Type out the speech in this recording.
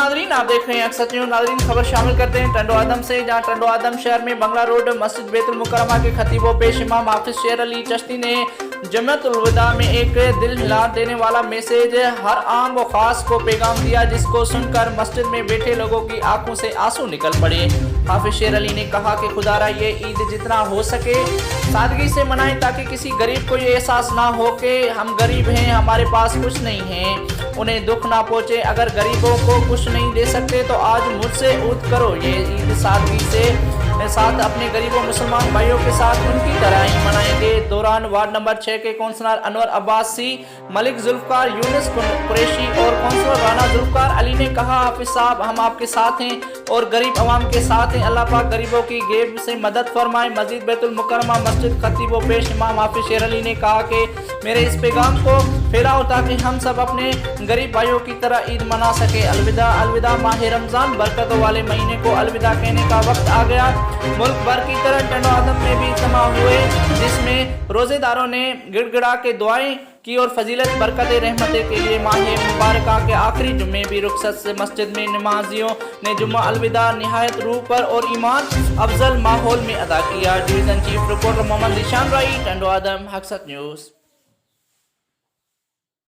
नाजरीन, आप देख रहे हैं अक्सर न्यूज़। नाजरीन, खबर शामिल करते हैं टंडो आदम से, जहां टंडो आदम शहर में बंगला रोड मस्जिद बैतुल मुकर्रमा के खतीब व पेश इमाम हाफिज शेर अली चिश्ती ने जमातुल विदा में एक दिल हिला देने वाला मैसेज हर आम व खास को पैगाम दिया, जिसको सुनकर मस्जिद में बैठे लोगों की आंखों से आंसू निकल पड़े। हाफिज शेर अली ने कहा कि खुदारा ये ईद जितना हो सके सादगी से मनाएं, ताकि किसी गरीब को ये एहसास ना हो कि हम गरीब हैं, हमारे पास कुछ नहीं है, उन्हें दुख ना पहुंचे। अगर गरीबों को कुछ नहीं दे सकते तो आज मुझसे ऊद करो। ये ईद सादगी से साथ अपने गरीबों मुसलमान भाइयों के साथ उनकी तरह ही मनाएंगे। दौरान वार्ड नंबर 6 के कौंसलर अनवर अब्बासी, मलिक जुल्फकार, यूनुस कुरैशी और कौंसलर राना जुल्फकार अली ने कहा, हाफिज साहब हम आपके साथ हैं और गरीब अवाम के साथ हैं। अल्लाह पाक गरीबों की गेब से मदद फरमाए। मस्जिद बैतुल मुकर्रमा मस्जिद खतीब व पेश इमाम हाफिज शेर अली ने कहा कि मेरे इस पैगाम को फैलाओ ताकि हम सब अपने गरीब भाइयों की तरह ईद मना सके। अलविदा अलविदा, माह रमजान बरकतों वाले महीने को अलविदा कहने का वक्त आ गया। मुल्क भर की तरह टंडो आदम में भी इज्तिमा हुए, जिसमें रोजेदारों ने गिड़गिड़ा के दुआएं की और फजीलत बरकत रहमत के लिए माह मुबारका के आखिरी जुम्मे भी रुखसत से मस्जिद में नमाजियों ने जुम्मा अलविदा निहायत रूह पर और ईमान अफजल माहौल में अदा किया। डिवीजन चीफ रिपोर्टर मोहम्मद निशान राई, टंडो आदम, हक़सत न्यूज़।